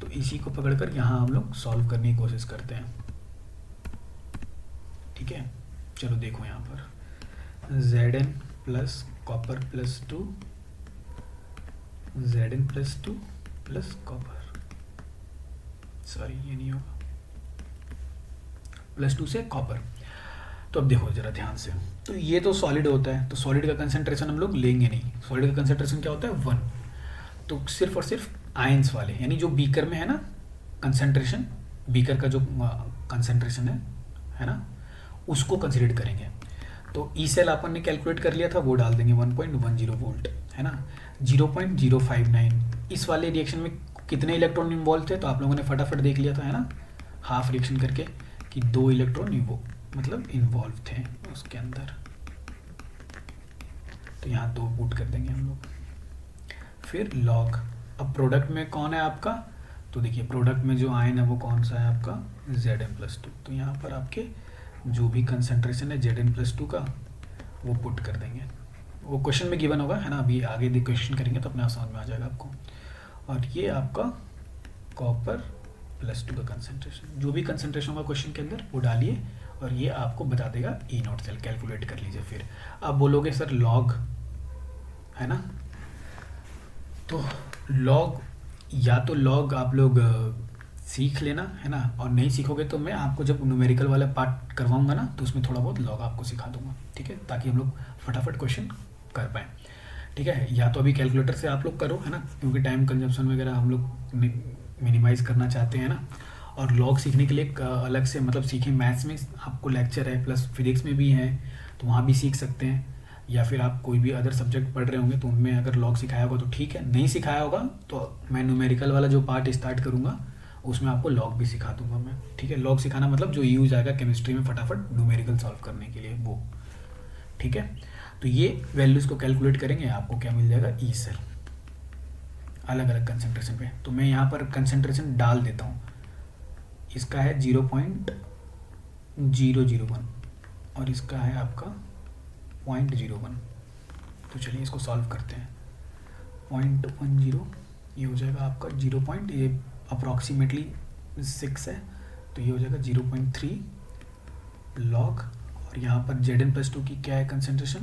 तो इसी को पकड़कर यहाँ हम लोग सॉल्व करने की कोशिश करते हैं, ठीक है। चलो देखो यहाँ पर Zn plus copper plus 2, Zn plus 2 plus copper, sorry ये नहीं होगा, प्लस 2 से कॉपर। तो अब देखो जरा ध्यान से, तो ये तो सॉलिड होता है, तो सॉलिड का कंसंट्रेशन हम लोग लेंगे नहीं। सॉलिड का कंसंट्रेशन क्या होता है 1, तो सिर्फ और सिर्फ आयंस वाले, यानी जो बीकर में है ना कंसंट्रेशन, बीकर का जो कंसंट्रेशन है ना, उसको कंसिडर करेंगे। तो ई सेल अपन ने कैलकुलेट कर लिया था, वो डाल देंगे 1.10 वोल्ट, है ना। 0.059, इस वाले रिएक्शन में कितने इलेक्ट्रॉन इन्वॉल्व थे, तो आप लोगों ने फटाफट देख लिया था, है ना, हाफ रिएक्शन करके, कि 2 इलेक्ट्रॉन मतलब इन्वॉल्व थे उसके अंदर। तो यहाँ 2 पुट कर देंगे हम लोग। फिर लॉग, अब प्रोडक्ट में कौन है आपका, तो देखिए प्रोडक्ट में जो आयन है वो कौन सा है आपका Zn+2। तो यहाँ पर आपके जो भी कंसंट्रेशन है Zn+2 का, वो पुट कर देंगे। वो क्वेश्चन में गिवन होगा, है ना, अभी आगे भी क्वेश्चन करेंगे तो अपने आप समझ में आ जाएगा आपको। और ये आपका कॉपर +2 का कंसंट्रेशन, जो भी कंसंट्रेशन होगा क्वेश्चन के अंदर वो डालिए, और ये आपको बता देगा ई नॉट सेल, कैलकुलेट कर लीजिए। फिर आप बोलोगे सर लॉग, है ना, तो लॉग, या तो लॉग आप लोग सीख लेना, है ना, और नहीं सीखोगे तो मैं आपको जब न्यूमेरिकल वाला पार्ट करवाऊंगा ना, तो उसमें थोड़ा बहुत लॉग आपको सिखा दूंगा, ठीक है, ताकि हम लोग फटाफट क्वेश्चन कर पाएँ। ठीक है, या तो अभी कैलकुलेटर से आप लोग करो, है ना, क्योंकि टाइम कंजप्शन वगैरह हम लोग मिनिमाइज़ करना चाहते हैं ना। और लॉग सीखने के लिए एक अलग से मतलब सीखें, मैथ्स में आपको लेक्चर है प्लस फिजिक्स में भी है, तो वहाँ भी सीख सकते हैं। या फिर आप कोई भी अदर सब्जेक्ट पढ़ रहे होंगे तो उनमें अगर लॉग सिखाया होगा तो ठीक है, नहीं सिखाया होगा तो मैं न्यूमेरिकल वाला जो पार्ट स्टार्ट करूँगा उसमें आपको लॉग भी सिखा दूंगा मैं, ठीक है। लॉग सिखाना मतलब जो यूज आएगा केमिस्ट्री में फटाफट न्यूमेरिकल सॉल्व करने के लिए वो, ठीक है। तो ये वैल्यूज़ को कैलकुलेट करेंगे, आपको क्या मिल जाएगा, ई सेल अलग अलग कंसंट्रेशन पे। तो मैं यहाँ पर कंसंट्रेशन डाल देता हूँ, इसका है 0.001 और इसका है आपका 0.01। तो चलिए इसको सॉल्व करते हैं। 0.10 ये हो जाएगा आपका 0 पॉइंट, ये अप्रॉक्सीमेटली 6 है तो ये हो जाएगा 0.3 लॉग। और यहाँ पर Zn+2 की क्या है कंसंट्रेशन,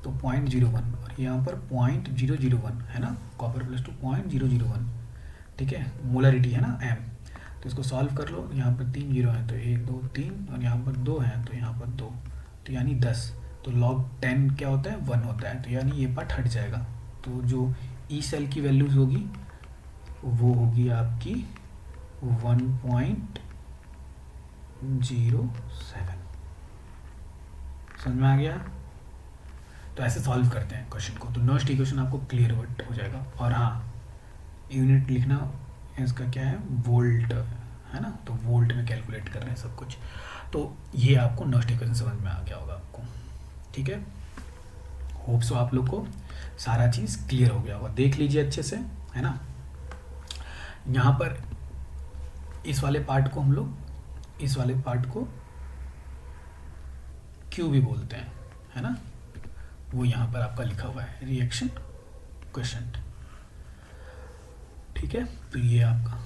तो 0.01 और यहाँ पर 0.001 है ना, कॉपर +2 0.001, ठीक है। मोलरिटी है ना m, तो इसको सॉल्व कर लो। यहाँ पर 3 जीरो हैं तो 1 2 3 और यहाँ पर 2 हैं तो यहाँ पर 2, तो यानी 10। तो log 10 क्या होता है, 1 होता है, तो यानी ये पार्ट हट जाएगा। तो जो ई सेल की वैल्यूज़ होगी वो होगी आपकी 1.07। समझ में आ गया। तो ऐसे सॉल्व करते हैं क्वेश्चन को, तो नर्स्ट इक्वेशन आपको क्लियर हो जाएगा। और हाँ, यूनिट लिखना इसका क्या है, वोल्ट है ना, तो वोल्ट में कैलकुलेट कर रहे हैं सब कुछ। तो ये आपको नर्स्ट इक्वेशन समझ में आ गया होगा आपको, ठीक है। होप सो आप लोग को सारा चीज़ क्लियर हो गया होगा। देख लीजिए अच्छे से, है ना। यहाँ पर इस वाले पार्ट को हम लोग, इस वाले पार्ट को क्यू भी बोलते हैं, है ना, वो यहाँ पर आपका लिखा हुआ है रिएक्शन क्वोशिएंट, ठीक है। तो ये आपका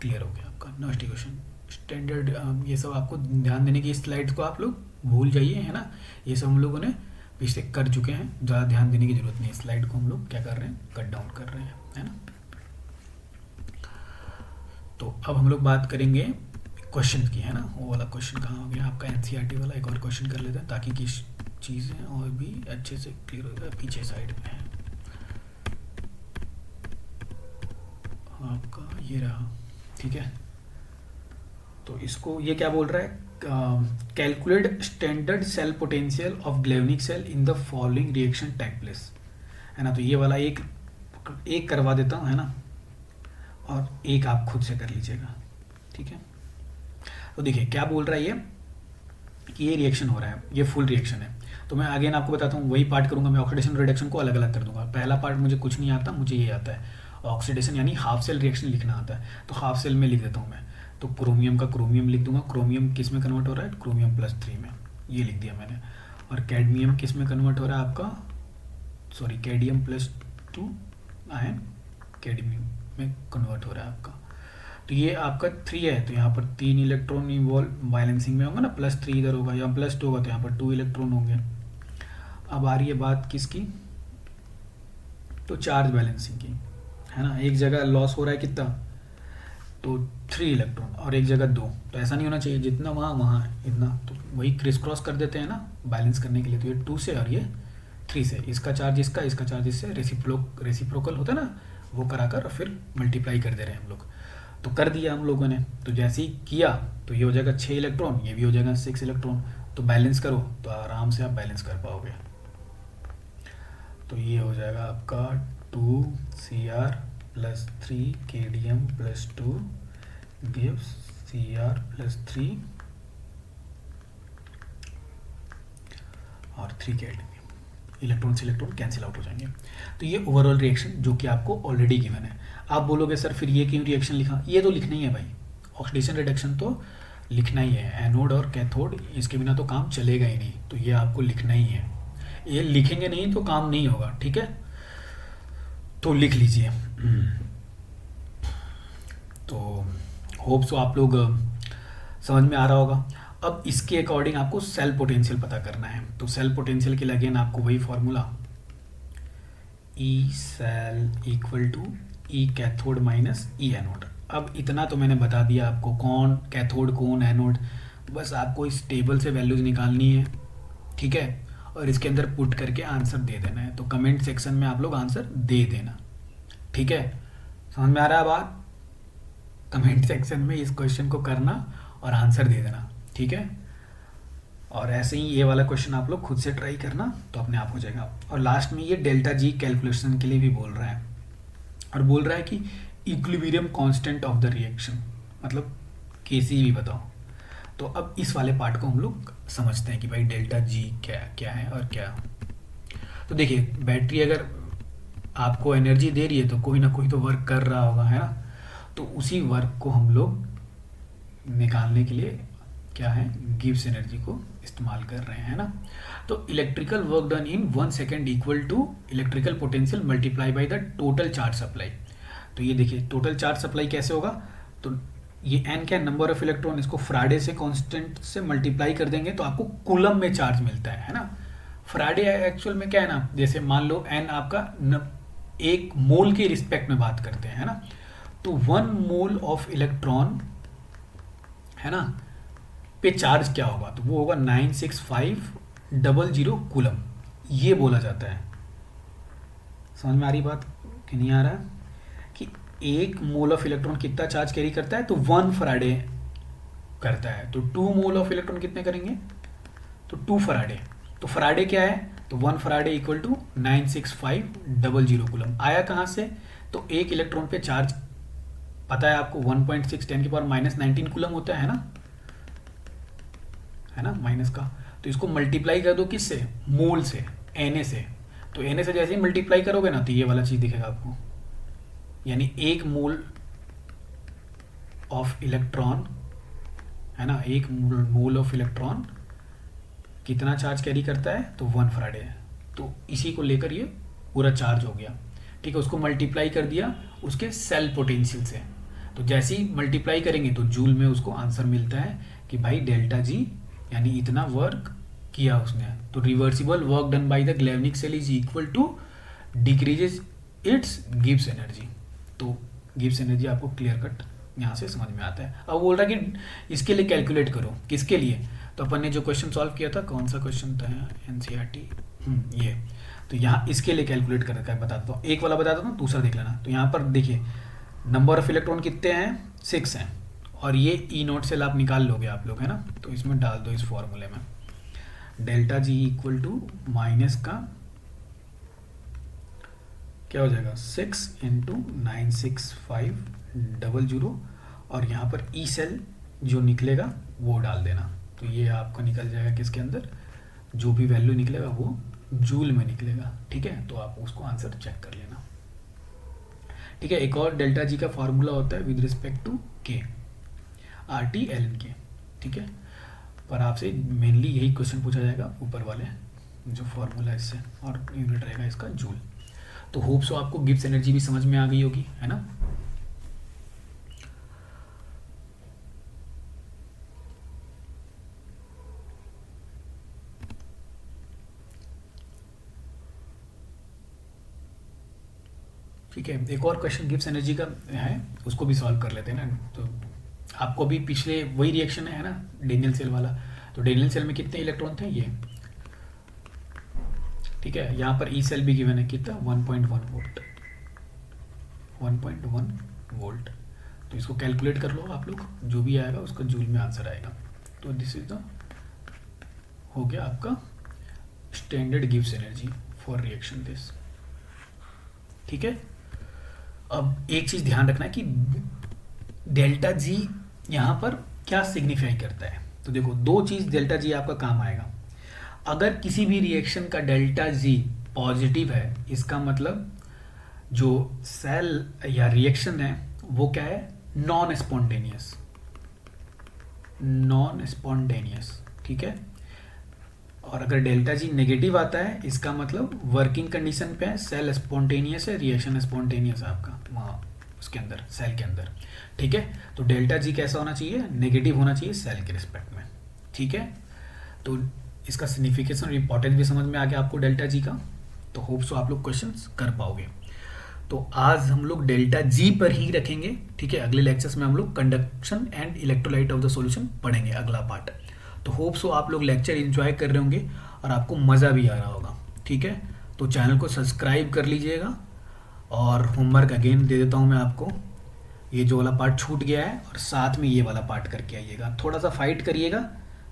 क्लियर हो गया आपका नर्स्ट इक्वेशन स्टैंडर्ड। ये सब आपको ध्यान देने की, इस स्लाइड को आप लोग भूल जाइए, है ना, ये सब हम लोगों ने पिछले कर चुके हैं, ज़्यादा ध्यान देने की जरूरत नहीं। स्लाइड को हम लोग क्या कर रहे हैं, कट डाउन कर रहे हैं, है ना। तो अब हम लोग बात करेंगे क्वेश्चन की, है ना। वो वाला क्वेश्चन कहाँ हो गया आपका, एनसीईआरटी वाला। एक और क्वेश्चन कर लेते हैं ताकि किस चीज़ें और भी अच्छे से क्लियर हो जाए। पीछे साइड में है आपका, ये रहा, ठीक है। तो इसको ये क्या बोल रहा है, calculate standard cell potential of galvanic cell in the following reaction take place, है ना। तो ये वाला एक करवा देता हूँ, है ना, और एक आप खुद से कर लीजिएगा, ठीक है। तो देखिए क्या बोल रहा है ये, कि ये रिएक्शन हो रहा है, ये फुल रिएक्शन है। तो मैं अगेन आपको बताता हूँ, वही पार्ट करूँगा मैं, ऑक्सीडेशन रिडक्शन को अलग अलग कर दूंगा। पहला पार्ट मुझे कुछ नहीं आता, मुझे ये आता है ऑक्सीडेशन यानी हाफ सेल रिएक्शन लिखना आता है। तो हाफ सेल में लिख देता हूँ मैं, तो क्रोमियम का क्रोमियम लिख दूंगा। क्रोमियम किस में कन्वर्ट हो रहा है, क्रोमियम +3 में, ये लिख दिया मैंने। और कैडमियम किस में कन्वर्ट हो रहा है आपका, सॉरी कैडियम +2 आयन कैडमियम में कन्वर्ट हो रहा है आपका। तो ये आपका 3 है, तो यहाँ पर 3 इलेक्ट्रॉन इन्वॉल्व बैलेंसिंग में होंगे ना, +3 इधर होगा, यहाँ +2 होगा तो यहाँ पर 2 इलेक्ट्रॉन होंगे। अब आ रही है बात किसकी, तो चार्ज बैलेंसिंग की, है ना। एक जगह लॉस हो रहा है कितना, तो 3 इलेक्ट्रॉन और एक जगह 2, तो ऐसा नहीं होना चाहिए, जितना वहाँ वहाँ इतना, तो वही क्रिस क्रॉस कर देते हैं ना बैलेंस करने के लिए। तो ये 2 से और ये 3 से, इसका चार्ज इसका, इसका चार्ज इससे, रेसिप्रोकल होता है ना, वो कराकर फिर मल्टीप्लाई कर दे रहे हैं हम लोग। तो कर दिया हम लोगों ने, तो जैसे ही किया तो ये हो जाएगा 6 इलेक्ट्रॉन, ये भी हो जाएगा 6 इलेक्ट्रॉन। तो बैलेंस करो तो आराम से आप बैलेंस कर पाओगे। तो ये हो जाएगा आपका 2Cr+3 KdM+2 gives Cr+3 और 3 KdM। इलेक्ट्रॉन से इलेक्ट्रॉन कैंसिल आउट हो जाएंगे। तो ये ओवरऑल रिएक्शन जो कि आपको ऑलरेडी गिवन है। आप बोलोगे सर फिर ये क्यों रिएक्शन लिखा, ये तो लिखना ही है भाई, ऑक्सीडेशन रिडक्शन तो लिखना ही है, एनोड और कैथोड, इसके बिना तो काम चलेगा ही नहीं, तो ये आपको लिखना ही है। ये लिखेंगे नहीं तो काम नहीं होगा, ठीक है। तो लिख लीजिए। तो होप सो आप लोग समझ में आ रहा होगा। अब इसके अकॉर्डिंग आपको सेल पोटेंशियल पता करना है। तो सेल पोटेंशियल के लिए अगेन आपको वही formula, E cell equal to E cathode minus E anode. अब इतना तो मैंने बता दिया आपको, कौन कैथोड कौन एनोड, बस आपको इस टेबल से वैल्यूज निकालनी है, ठीक है। और इसके अंदर पुट करके आंसर दे देना है। तो कमेंट सेक्शन में आप लोग आंसर दे देना, ठीक है। समझ में आ रहा है बात? कमेंट सेक्शन में इस क्वेश्चन को करना और आंसर दे देना, ठीक है। और ऐसे ही ये वाला क्वेश्चन आप लोग खुद से ट्राई करना, तो अपने आप हो जाएगा। और लास्ट में ये डेल्टा जी कैलकुलेशन के लिए भी बोल रहा है, और बोल रहा है कि equilibrium constant of the reaction, मतलब केसी भी बताओ। तो अब इस वाले पार्ट को हम लोग समझते हैं कि भाई डेल्टा जी क्या क्या है और क्या। तो देखिए, बैटरी अगर आपको एनर्जी दे रही है तो कोई ना कोई तो वर्क कर रहा होगा, है ना। तो उसी वर्क को हम लोग निकालने के लिए क्या है, गिब्स एनर्जी को इस्तेमाल कर रहे हैं ना। तो electrical work done in 1 second equal to electrical potential multiply by the total charge supply. तो ये देखिए टोटल चार्ज सप्लाई कैसे होगा, तो ये एन क्या है, नंबर ऑफ इलेक्ट्रॉन, इसको फ्राडे से कांस्टेंट से मल्टीप्लाई कर देंगे तो आपको कूलम में चार्ज मिलता है ना। फ्राडे एक्चुअल में क्या है ना, जैसे मान लो एन आपका एक मोल के रिस्पेक्ट में बात करते हैं, है ना। तो 1 मोल ऑफ इलेक्ट्रॉन, है ना, पे चार्ज क्या होगा, तो वो होगा 96500 कूलम, ये बोला जाता है। समझ में आ रही बात कि नहीं आ रहा है? कि एक मोल ऑफ इलेक्ट्रॉन कितना चार्ज कैरी करता है, तो 1 फराडे करता है। तो 2 मोल ऑफ इलेक्ट्रॉन कितने करेंगे, तो 2 फराडे। तो फराडे क्या है, तो 1 फराडे इक्वल टू 96500 कूलम। आया कहाँ से, तो एक इलेक्ट्रॉन पे चार्ज पता है आपको 1.6 10⁻⁻19 कूलम होता है ना, है ना, माइनस का। तो इसको मल्टीप्लाई कर दो किससे, मोल से, Na से। तो Na से जैसे ही मल्टीप्लाई करोगे ना तो ये वाला चीज दिखेगा आपको, यानी एक मोल ऑफ इलेक्ट्रॉन, है ना, एक मोल ऑफ इलेक्ट्रॉन कितना चार्ज कैरी करता है, तो 1 फराडे है। तो इसी को लेकर ये पूरा चार्ज हो गया, ठीक है। उसको मल्टीप्लाई कर दिया उसके सेल पोटेंशियल से, तो जैसे ही मल्टीप्लाई करेंगे तो जूल में उसको आंसर मिलता है कि भाई डेल्टा जी यानी इतना वर्क किया उसने। तो reversible work done by the galvanic cell is equal to decreases its Gibbs energy. तो गिब्स एनर्जी आपको क्लियर कट यहाँ से समझ में आता है। अब बोल रहा है कि इसके लिए कैलकुलेट करो, किसके लिए, तो अपन ने जो क्वेश्चन सॉल्व किया था, कौन सा क्वेश्चन था एनसीईआरटी, ये। तो यहाँ इसके लिए कैलकुलेट कर रखा है, बता देता हूँ। एक वाला बता देता हूँ, दूसरा देख लेना। तो यहाँ पर देखिए नंबर ऑफ इलेक्ट्रॉन कितने हैं, 6 हैं, और ये ई नोट सेल आप निकाल लोगे आप लोग, है ना। तो इसमें डाल दो इस फॉर्मूले में, delta G equal to minus का क्या हो जाएगा 6 इंटू 96500, और यहाँ पर ई सेल जो निकलेगा वो डाल देना। तो ये आपका निकल जाएगा किसके अंदर, जो भी वैल्यू निकलेगा वो जूल में निकलेगा, ठीक है। तो आप उसको आंसर चेक कर लेना, ठीक है। एक और डेल्टा जी का फॉर्मूला होता है विद रिस्पेक्ट टू के, RT ln के, ठीक है। पर आपसे मेनली यही क्वेश्चन पूछा जाएगा ऊपर वाले जो फॉर्मूला इससे, और यूनिट रहेगा इसका जूल। तो होप सो आपको गिब्स एनर्जी भी समझ में आ गई होगी, है ना। ठीक है, एक और क्वेश्चन गिब्स एनर्जी का है, उसको भी सॉल्व कर लेते हैं ना। तो आपको भी पिछले वही रिएक्शन है ना, डेनियल सेल वाला। तो डेनियल सेल में कितने इलेक्ट्रॉन थे, ये, ठीक है। यहाँ पर ई सेल भी गिवन है कितना, 1.1 वोल्ट, 1.1 वोल्ट। तो इसको कैलकुलेट कर लो आप लोग, जो भी आएगा उसका जूल में आंसर आएगा। तो दिस इज द हो गया आपका standard Gibbs energy for reaction this, ठीक है। अब एक चीज ध्यान रखना है कि डेल्टा जी यहाँ पर क्या सिग्निफाई करता है। तो देखो दो चीज डेल्टा जी आपका काम आएगा। अगर किसी भी रिएक्शन का डेल्टा जी पॉजिटिव है, इसका मतलब जो सेल या रिएक्शन है वो क्या है, नॉन स्पॉन्टेनियस, नॉन स्पॉन्टेनियस, ठीक है। और अगर डेल्टा जी नेगेटिव आता है, इसका मतलब वर्किंग कंडीशन पे है, सेल स्पॉन्टेनियस है, रिएक्शन स्पॉन्टेनियस है आपका वहाँ उसके अंदर, सेल के अंदर, ठीक है। तो डेल्टा जी कैसा होना चाहिए, नेगेटिव होना चाहिए सेल के रिस्पेक्ट में, ठीक है। तो इसका सिग्निफिकेशन और इंपॉर्टेंस भी समझ में आ गया आपको डेल्टा जी का। तो होप सो आप लोग क्वेश्चंस कर पाओगे। तो आज हम लोग डेल्टा जी पर ही रखेंगे, ठीक है। अगले लेक्चर्स में हम लोग conduction and electrolyte of the solution पढ़ेंगे, अगला पार्ट। तो होप सो आप लोग लेक्चर एंजॉय कर रहे होंगे। और आपको मज़ा भी आ रहा होगा। ठीक है, तो चैनल को सब्सक्राइब कर लीजिएगा। और होमवर्क अगेन दे देता हूँ मैं आपको, ये जो वाला पार्ट छूट गया है और साथ में ये वाला पार्ट करके आइएगा। थोड़ा सा फाइट करिएगा,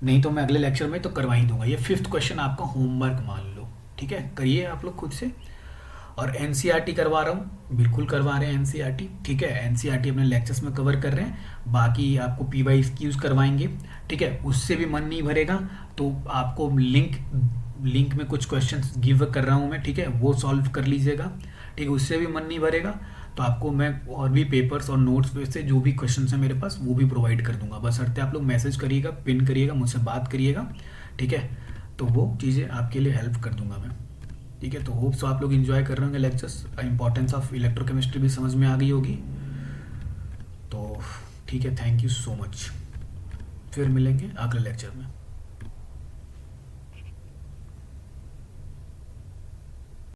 नहीं तो मैं अगले लेक्चर में तो करवा ही दूंगा। ये 5th क्वेश्चन आपका होमवर्क मान लो। ठीक है, करिए आप लोग खुद से। और एनसीईआरटी करवा रहा हूँ, बिल्कुल करवा रहे हैं एनसीईआरटी। ठीक है, एनसीईआरटी अपने लेक्चर्स में कवर कर रहे हैं, बाकी आपको पीवाईक्यूज करवाएंगे। ठीक है, उससे भी मन नहीं भरेगा तो आपको लिंक में कुछ क्वेश्चंस गिव कर रहा हूँ मैं। ठीक है, वो सॉल्व कर लीजिएगा। ठीक है, उससे भी मन नहीं भरेगा तो आपको मैं और भी पेपर्स और नोट्स पे से जो भी क्वेश्चंस हैं मेरे पास वो भी प्रोवाइड कर दूंगा। बस अर्थात आप लोग मैसेज करिएगा, पिन करिएगा, मुझसे बात करिएगा। ठीक है, तो वो चीज़ें आपके लिए हेल्प कर दूंगा मैं। ठीक है, तो होप्स आप लोग इन्जॉय कर रहे होंगे लेक्चर्स। इंपॉर्टेंस ऑफ इलेक्ट्रोकेमिस्ट्री भी समझ में आ गई होगी। तो ठीक है, थैंक यू सो मच। फिर मिलेंगे अगले लेक्चर में।